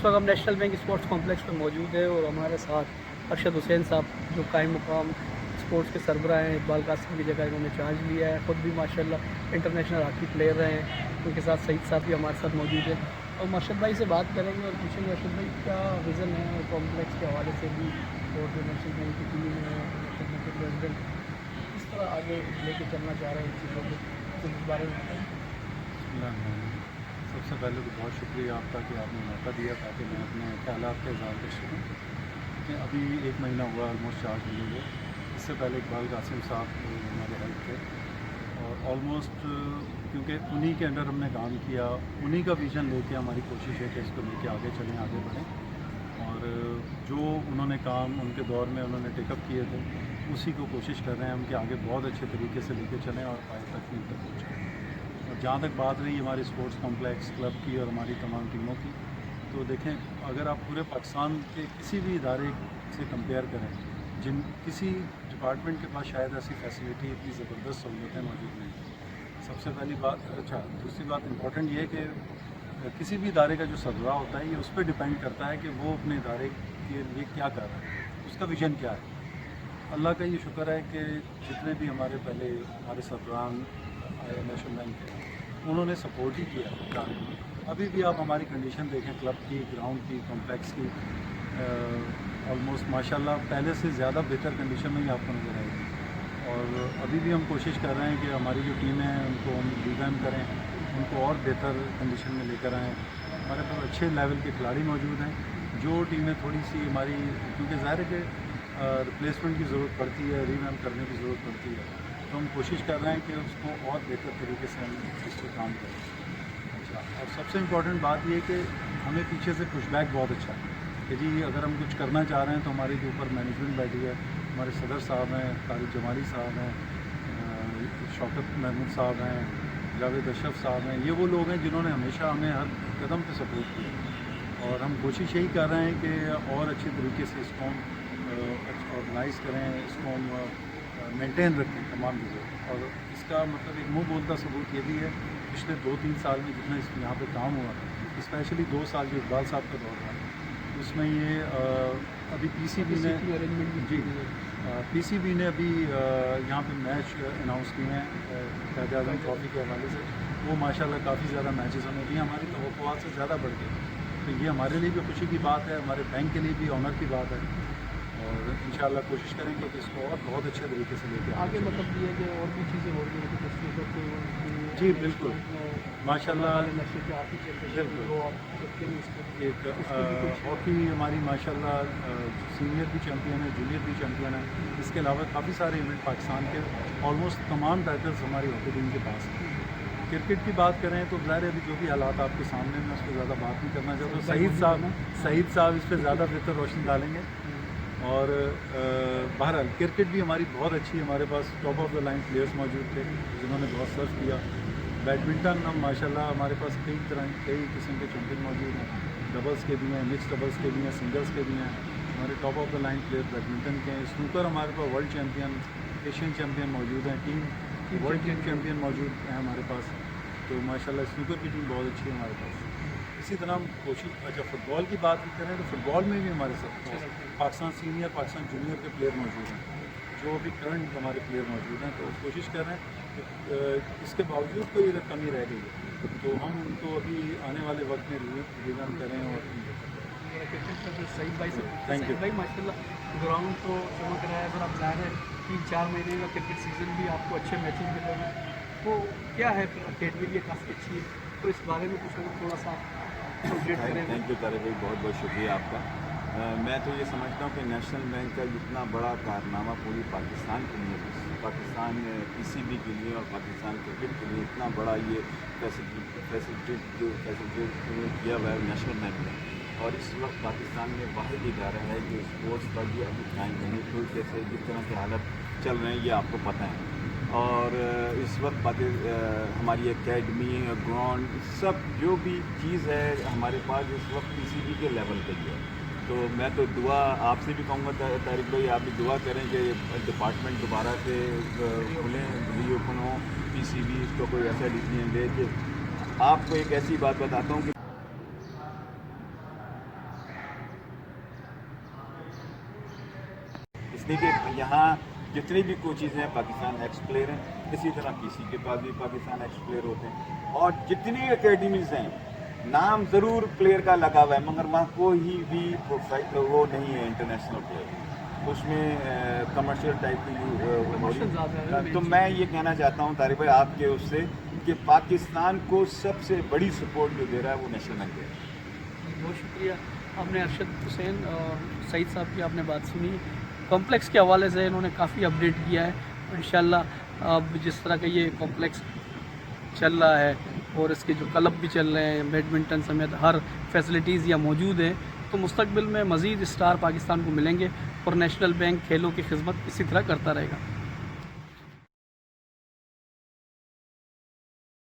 इस वक्त हम नेशनल बैंक स्पोर्ट्स कॉम्प्लेक्स में मौजूद है और हमारे साथ अरशद हुसैन साहब जो कायम मुकाम स्पोर्ट्स के सरबराह हैं। इकबाल कासिम की जगह इन्होंने चार्ज लिया है। ख़ुद भी माशाल्लाह इंटरनेशनल हॉकी प्लेयर रहे हैं। उनके साथ सईद साहब भी हमारे साथ मौजूद है और मर्शद भाई से बात करेंगे और पूछेंगे मर्शद भाई क्या विज़न है कॉम्प्लेक्स के हवाले से भी और जो नेशनल बैंक की टीम है नेशनल बैंक के प्रेसिडेंट किस तरह आगे लेके चलना चाह रहे हैं इन चीज़ों को, तो इस बारे में बताएं। सबसे पहले तो बहुत शुक्रिया आपका कि आपने मौका दिया ताकि मैं अपने ख्यालात का इज़हार कर सकूँ कि अभी 1 महीना हुआ ऑलमोस्ट चार्ज लिए हुए। इससे पहले इकबाल कासिम साहब हमारे हेल्प थे और ऑलमोस्ट क्योंकि उन्हीं के अंडर हमने काम किया, उन्हीं का विज़न लेके हमारी कोशिश है कि इसको लेके आगे चलें, आगे बढ़ें और जो उन्होंने काम उनके दौर में उन्होंने टेकअप किए थे उसी को कोशिश कर रहे हैं हम कि आगे बहुत अच्छे तरीके से लेके चलें और पाए तक पहुँचें। और जहाँ तक बात रही हमारे स्पोर्ट्स कॉम्प्लेक्स क्लब की और हमारी तमाम टीमों की, तो देखें अगर आप पूरे पाकिस्तान के किसी भी इदारे से कंपेयर करें, किसी डिपार्टमेंट के पास शायद ऐसी फैसिलिटी इतनी ज़बरदस्त सहूलतें मौजूद नहीं। सबसे पहली बात, दूसरी बात इम्पॉर्टेंट ये है कि किसी भी इदारे का जो सरबराह होता है ये उस पर डिपेंड करता है कि वो अपने इदारे के लिए क्या कर रहा है, उसका विज़न क्या है। अल्लाह का ये शुक्र है कि जितने भी हमारे पहले हमारे सरबराह आए नेशनल बैंक के, उन्होंने सपोर्ट ही किया। अभी भी आप हमारी कंडीशन देखें क्लब की, ग्राउंड की, कॉम्प्लेक्स की, ऑलमोस्ट माशाल्लाह पहले से ज़्यादा बेहतर कंडीशन में ही आपको नज़र आएगी। और अभी भी हम कोशिश कर रहे हैं कि हमारी जो टीमें हैं उनको हम रिवैम्प करें, उनको और बेहतर कंडीशन में लेकर आएँ। हमारे पास अच्छे लेवल के खिलाड़ी मौजूद हैं। जो टीमें थोड़ी सी हमारी, क्योंकि ज़ाहिर है कि रिप्लेसमेंट की ज़रूरत पड़ती है, रिवैम्प करने की ज़रूरत पड़ती है, तो हम कोशिश कर रहे हैं कि उसको और बेहतर तरीके से हम इस पर काम करें। अच्छा, और सबसे इम्पॉर्टेंट बात ये है कि हमें पीछे से पुशबैक बहुत अच्छा है कि जी अगर हम कुछ करना चाह रहे हैं तो हमारे के ऊपर मैनेजमेंट बैठी है। हमारे सदर साहब हैं, तारिक जमाली साहब हैं, शौकत महमूद साहब हैं, जावेद अशरफ साहब हैं। ये वो लोग हैं जिन्होंने हमेशा हमें हर कदम पे सपोर्ट किया और हम कोशिश यही कर रहे हैं कि और अच्छे तरीके से इसको ऑर्गेनाइज़ करें, इसको हम मेंटेन रखें तमाम चीज़ें। और इसका मतलब एक मुँह बोलता सबूत ये भी है, पिछले 2-3 साल में जितना इस यहाँ पे काम हुआ, स्पेशली 2 साल जो इकबाल साहब का दौर था, उसमें ये अभी पीसीबी ने पीसीबी ने अभी यहाँ पे मैच अनाउंस किए हैं कायदे आज़म ट्रॉफी के हवाले से। वो माशाल्लाह काफ़ी ज़्यादा मैचेस हमें भी हमारी तवक्कुआत से ज़्यादा बढ़ गए, तो ये हमारे लिए भी खुशी की बात है, हमारे बैंक के लिए भी ऑनर की बात है। और इंशाल्लाह कोशिश करेंगे कि इसको और बहुत अच्छे तरीके से लेके आगे मतलब ये कि और भी चीज़ें हो रही हैं जी बिल्कुल माशाल्लाह। बिल्कुल एक हॉकी हमारी माशाल्लाह सीनियर भी चैम्पियन है, जूनियर भी चैम्पियन है। इसके अलावा काफ़ी सारे इवेंट पाकिस्तान के ऑलमोस्ट तमाम टाइटल्स हमारी हॉकी टीम के पास हैं। क्रिकेट की बात करें तो ज़ाहिर है अभी जो भी हालात आपके सामने में उस पर ज़्यादा बात नहीं करना चाहता। सईद साहब इस पर ज़्यादा बेहतर रोशनी डालेंगे। और बहरहाल क्रिकेट भी हमारी बहुत अच्छी है, हमारे पास top of the line players मौजूद थे जिन्होंने बहुत सर्व किया। बैडमिंटन हम माशाल्लाह हमारे पास कई किस्म के चैम्पियन मौजूद हैं, डबल्स के भी हैं, मिक्स डबल्स के भी हैं, सिंगल्स के भी हैं। हमारे top of the line player badminton के हैं। स्नूकर हमारे पास वर्ल्ड चैम्पियन, एशियन चैम्पियन मौजूद हैं, टीम वर्ल्ड टीम चैम्पियन मौजूद हैं हमारे पास। तो माशाल्लाह स्नूकर की टीम बहुत अच्छी है हमारे पास। इसी तरह हम कोशिश, अच्छा फुटबॉल की बात करें तो फुटबॉल में भी हमारे साथ पाकिस्तान सीनियर, पाकिस्तान जूनियर के प्लेयर मौजूद हैं, जो अभी करंट हमारे प्लेयर मौजूद हैं। तो कोशिश कर रहे हैं कि इसके बावजूद कोई अगर कमी रह गई है तो हम उनको अभी आने वाले वक्त में रिवीजन करें। और सईद भाई से थैंक यू भाई माशाल्लाह ग्राउंड तो चमक रहा है, अगर आप जा रहे हैं 3-4 महीने का क्रिकेट सीजन भी आपको अच्छे मैचेस मिलेंगे, तो क्या है अकेडमी लिए काफ़ी अच्छी है, तो इस बारे में कुछ अगर थोड़ा सा थैंक यू तारिक भाई, बहुत बहुत शुक्रिया आपका। मैं तो ये समझता हूँ कि नेशनल बैंक का इतना बड़ा कारनामा पूरी पाकिस्तान के लिए, पाकिस्तान पीसीबी के लिए और पाकिस्तान क्रिकेट के लिए इतना बड़ा ये फैसिलिटी किया हुआ है नेशनल बैंक ने। और इस वक्त पाकिस्तान में वाहिद इदारा है जो स्पोर्ट्स पर भी अभी टाइम नहीं, तो जैसे जिस तरह के हालत चल रहे हैं ये आपको पता है। और इस वक्त हमारी एकेडमी, ग्राउंड, सब जो भी चीज़ है हमारे पास इस वक्त पीसीबी के लेवल पे ही है। तो मैं तो दुआ आपसे भी कहूँगा तारिक भाई, आप भी दुआ करें कि डिपार्टमेंट दोबारा से खुलें, रीओपन हो पीसीबी, इसको कोई ऐसा डिसीजन ले कि आपको एक ऐसी बात बताता हूँ कि اس لیے کہ یہاں جتنی بھی کوچز ہیں پاکستان ایکس پلیئر ہیں، اسی طرح پی سی کے پاس بھی پاکستان ایکس پلیئر ہوتے ہیں، اور جتنی اکیڈمیز ہیں نام ضرور پلیئر کا لگا ہوا ہے مگر وہاں کوئی بھی وہ نہیں ہے انٹرنیشنل پلیئر، اس میں کمرشل ٹائپ کی تو میں یہ کہنا چاہتا ہوں طارق بھائی آپ کے اس سے کہ پاکستان کو سب سے بڑی سپورٹ جو دے رہا ہے وہ نیشنل بینک ہے۔ بہت شکریہ، آپ نے ارشد حسین اور سعید صاحب کی آپ نے بات سنی، کمپلیکس کے حوالے سے انہوں نے کافی اپڈیٹ کیا ہے، انشاءاللہ اب جس طرح کا یہ کمپلیکس چل رہا ہے اور اس کے جو کلب بھی چل رہے ہیں بیڈمنٹن سمیت ہر فیسلٹیز یا موجود ہیں، تو مستقبل میں مزید اسٹار پاکستان کو ملیں گے اور نیشنل بینک کھیلوں کی خدمت اسی طرح کرتا رہے گا۔